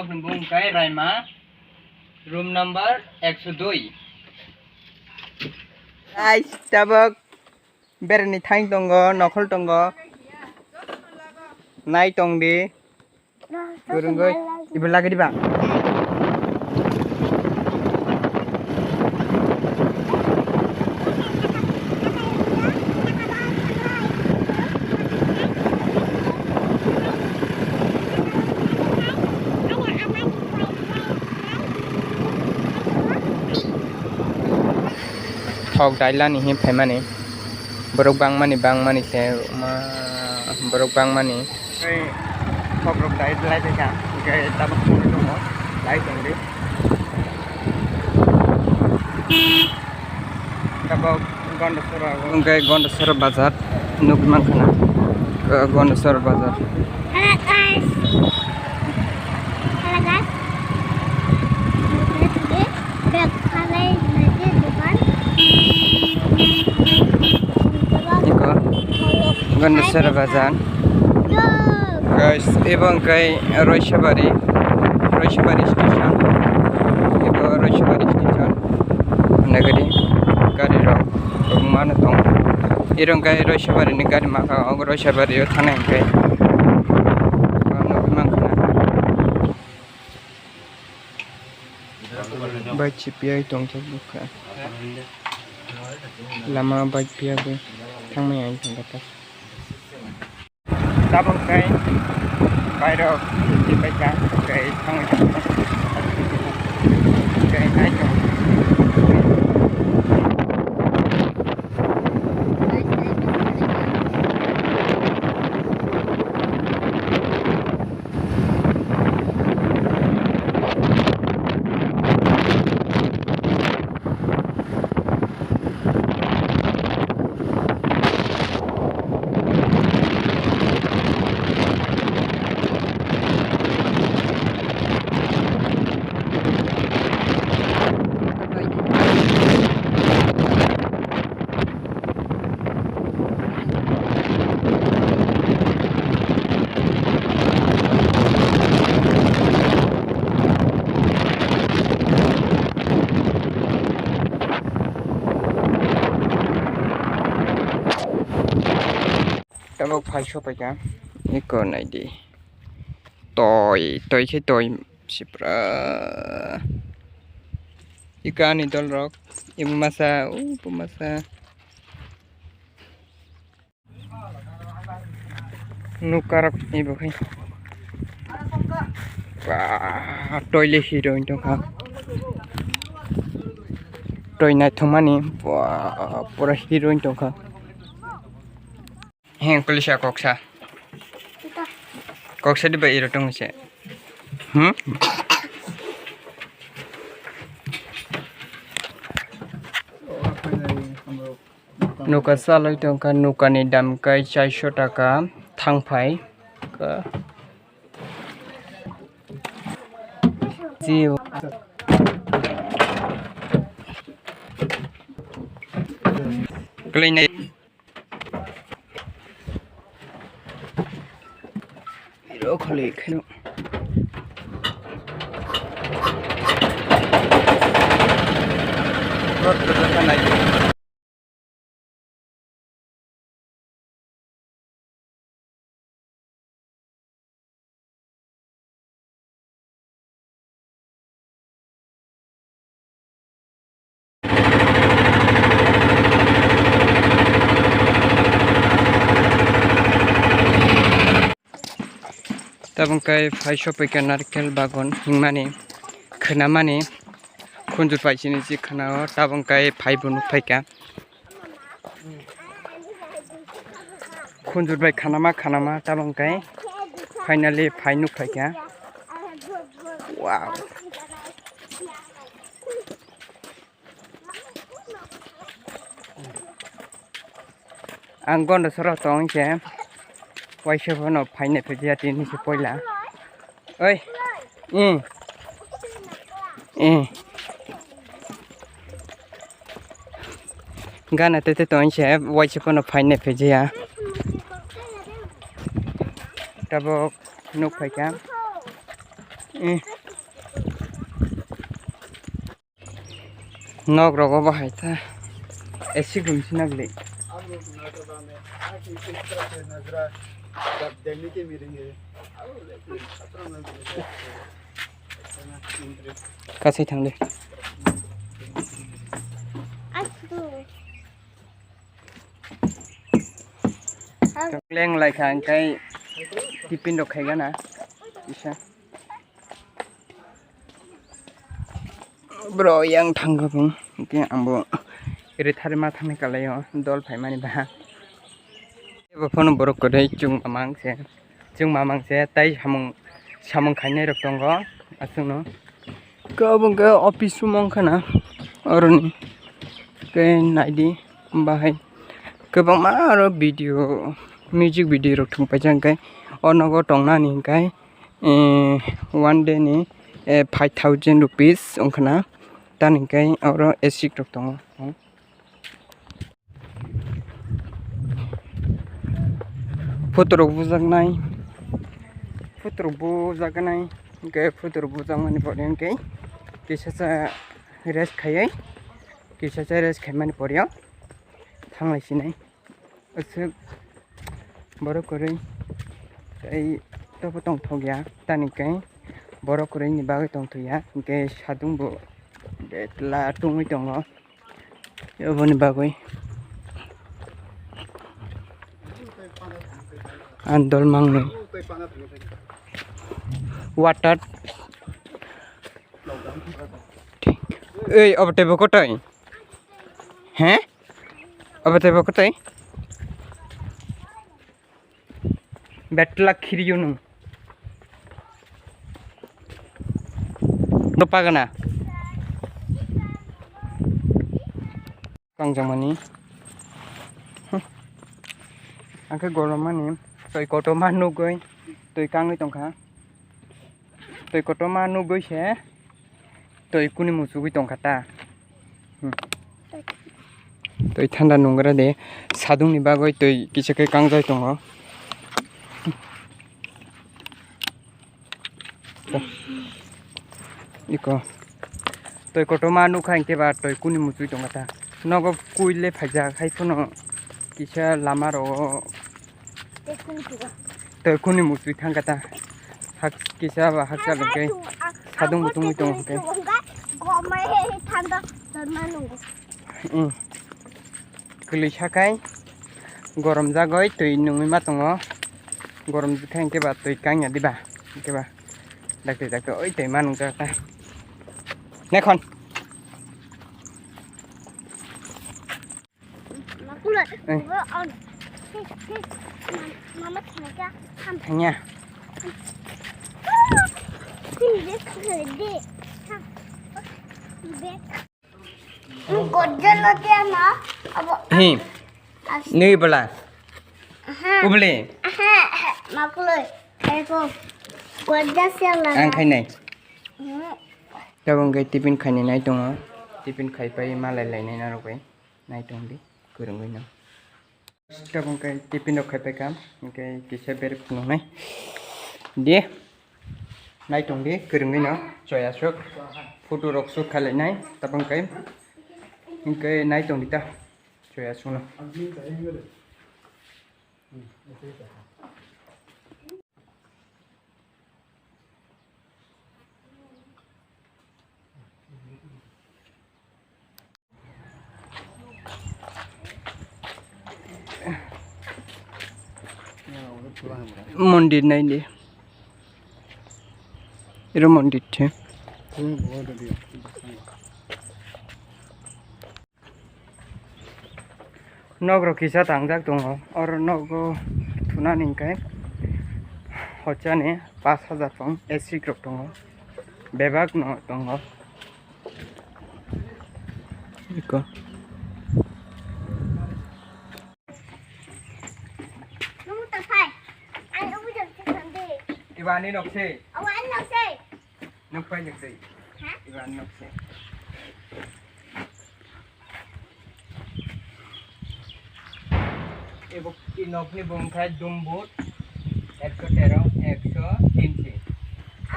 tabok bung kai raima room number 102 guys tabok berani thaing tongo nokhol tongo nai tongdi burungoi ibu lagi di bang thok daila ni him phaimani borok bangmani se borok bangmani ei kokborok dai lai ka gai tabok dong lai dong di tabok Gonda sora bazar nuk mangkhana Gonda sora bazar Hello guys today back kali lagi depan Gonda sora bazar guys ebong kai Roishabari station Roishabari station nagari gari ro mana tong irong kai Roishabari ni gari maka Roishabari yo thana kai no mangkhana bike chipiai tong buka lama bike pia be thangmai ai thang kata tabong kai ro chipai ka kai thangmai kai nai tong tabok phai sho pai ka iko nai di toy ke toy sipra ikani dol rok imasa pumasa nukarok ibu khai wah toile hero into ka toy na thomani wah pura hero into ka heng polisa koksa di bai rotong se nuka saloi tong ka nuka ni dam kai 400 taka thangphai ka jiu kleinai iro khali khino rot ka nai tabung kai phai shopai ka Narikel bagon hingmani khnamani khunjur paisini ji khnao tabung kai phai bunu phaika khunjur bai khanama tabung kai finally phai nu phaika wow ang Gonda sora tong che waise bono phaine phejia tini se poila oi gana tete tong che waise bono phaine phejia tabok nuk phaika Nog rogo bahayta. Esi gumsi nagli. Kasih thang deh. Leng lại khang cái tipin dok khay na bisa. Bro yang thang ka bung ke ambo ire thari ma thang ka layo dol phai mani ba. Ebo phone borok ko dei chung mamang se tai samung khainai rok tongo asung no. Ka bung ka office sumong khana oroni ke naidi bahai kebang ma aro video music video rok thung pajang kai onogo tongna ni kai one day ni 5,000 rupees ongkhana tani kai oro aswk rok tongo photo rok bujaknai kai photo rok bujakmani pore kai kisa rest khayai kisa rest khaimani pore thanglai sinai aswk borok korei ai topo tong thogya tani kai borok korei ni bagai tong thuya ke sadung bo betla tungui tongo yoboni bagai andol mangnoi water ei obate bokotai he obate bokotai betla khiriyunu Pagana Kangjamani Angke goromani toi koto manu goi toi kangoi tongkha toi koto manu goi se toi kuni musugoi tongkha ta toi thanda nungra de sadungni bagoi toi kisake kangjai tongo iko toi koto manu khaingke ba toi kuni musui tongata nogo kuile phaja khaifono kisa lamaro toi kuni musui thangata hak kisa ba hakka lengke sadung butungui tong ke gomai thanda dormanu kuli sakai gorom jagoi toi nungui ma tongo gorom khaingke ba toi kangya diba ke ba dakte oi toi manung ta Nekon. Mama thanya. Hi. Ni bala. Ubli. Makuloi. Eko. Gonda siala. Ang khai nai. Gabung gai tipin khai nai tongo. Tipin khai pai malai lai nai na rokai. Nai tong di kurungoi na. Gabung gai tipin ok khai pai kam. Gai kisa ber kunong nai. Dia. Nai tong di kurungoi na. Choya sok. Photo rok sok khai lai nai. Tabung gai. Gai nai tong di ta. Choya sok na. मंदिर नहीं दे इरो मंदिर थे नगरो किसा तांगजाक दङ और नगो थुना निंकाय हचाने 5000 फं AC group दङ बेबाग न दङ eco Iwan ini nokse. Awan nokse. Nokpai nokse. Hah? Iwan nokse. Ibu inok ni bungkai Dumboor 113 103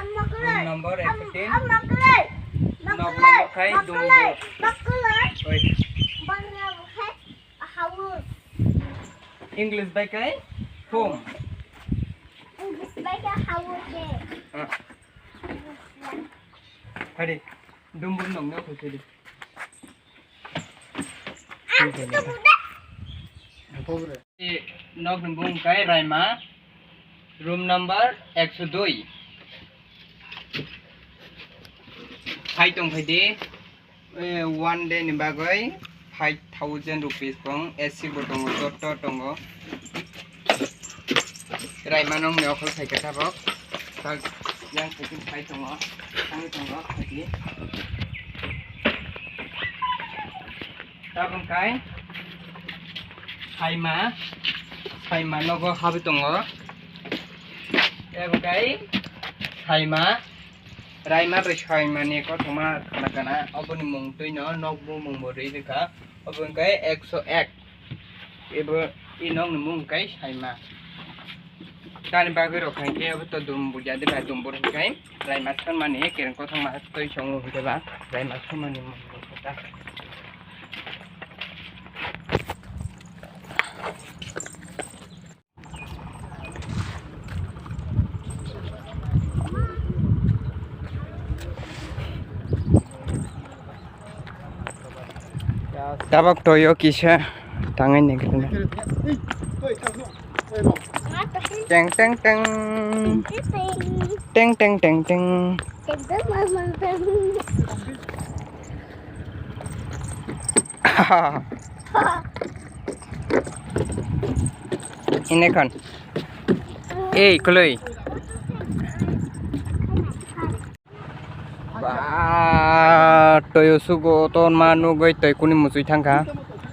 Amakle. Nomor 113. Amakle. Nok nomor kai Dumboor. Oi. English by kai home. Hadi. Dumboor nong no khoi di. Nok Dumboor kai Raima. Room number 102. Hai tong khai di. One day ni bagai 5,000 rupees pong AC botong toto tongo. Raima nong neo khol khai kata bok. Tak yang ketin khai tongo. Ang tongo khai di. Tabong kai. Hai ma logo habi tongo. Tabong kai. Hai ma. Raima bershai mani ko thoma kana kana oboni mung tui no nokbu mung bori deka obon kai 101 ebo inong mung kai saima tani bagoi ro khai ke ob to Dumboor jadi ba Dumboor kai Raima san mani keren ko thoma toi songo hide ba Raima san mani mung ta Tabak toyo kisah tangan ni kita. Teng teng teng. Teng teng teng teng. Ini kan. Keloi. Toyo sugo ton manu goi toy kuni musui thangka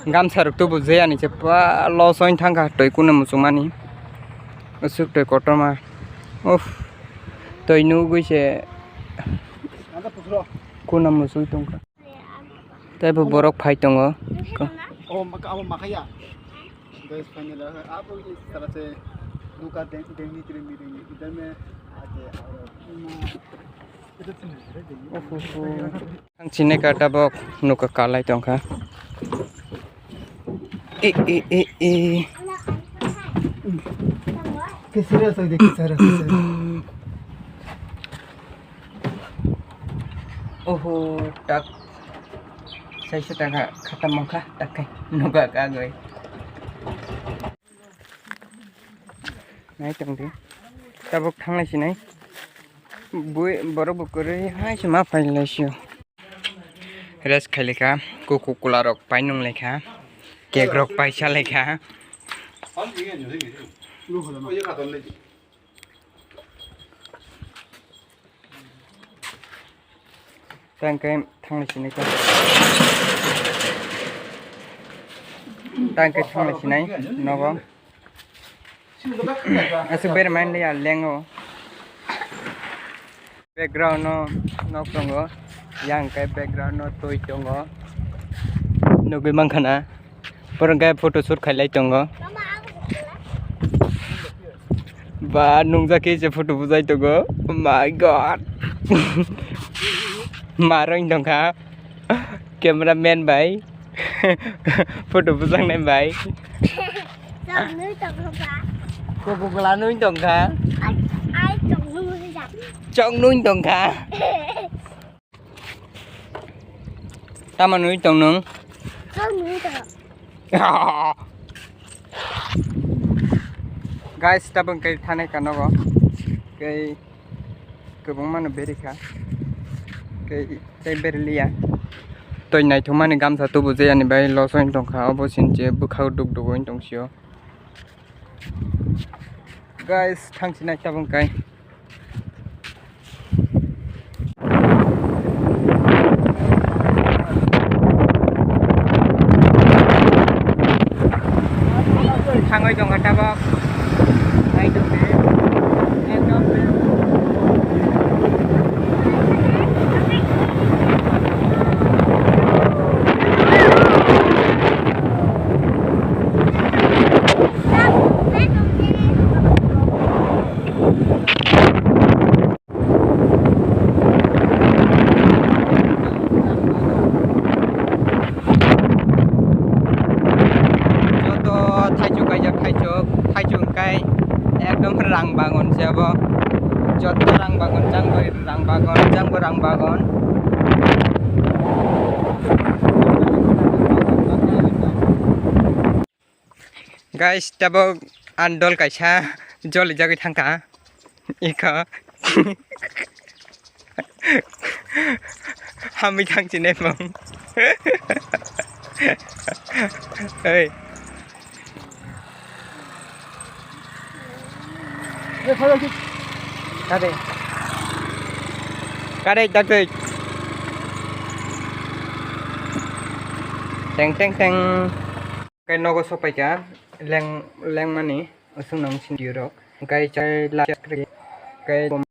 gam saruk tu buje ani che pa losoin thangka toy kuni musung mani usuk toy kotoma of toy nu goi se kuna musui tongka tai bo borok phai tongo makaya guys final आप इस तरह से दुका देंगी इधर में आके Ang sini kata bok nuka kalai tongka. किसरे से देखी सारा Oh tak. Saya sudah kata mangka tak kai nuka kagoi. Nai tong di. Tabok thang lai sinai. Bui borok bukuri hai cuma file lesio. Res khalika Coca-Cola rok painung lekha. Cake rok paisa lekha. Tangkai thang lai sinai ka. Tangkai thang lai sinai nogo. Asu ber main le ya lengo. Background no tongo yang kai background no toi tongo no goi mangkhana porang kai photo shoot khailai tongo ba nungja ke je photo bujai tongo oh my god marang tongkha cameraman bai photo bujang nai bai Chong nuôi tong ba Coca-Cola nuôi tongkha ai chong nuôi ra Chong nuôi tongkha Tama nuôi tong nung chong nuôi tong Guys, tabang kay thanai kanogo kay kubong mano berika kay berlia toy nai thumani gamsa tu buje ani bai losoin tongkha obosin je bukhau duk dugoin tongsio Guys, thangsinai tabang kay Thangoi tongkha tabak ai tu be ekdom be थाइजौ kai ekdom rang bagon sebo joto rang bagon jangbo rang bagon guys tabo andol kaisa joli jagoi thangka ika hami thangchi ne mong hey Kade dakde teng kai nogo sopai ka leng mani asung nang sin dirok kai chai la kai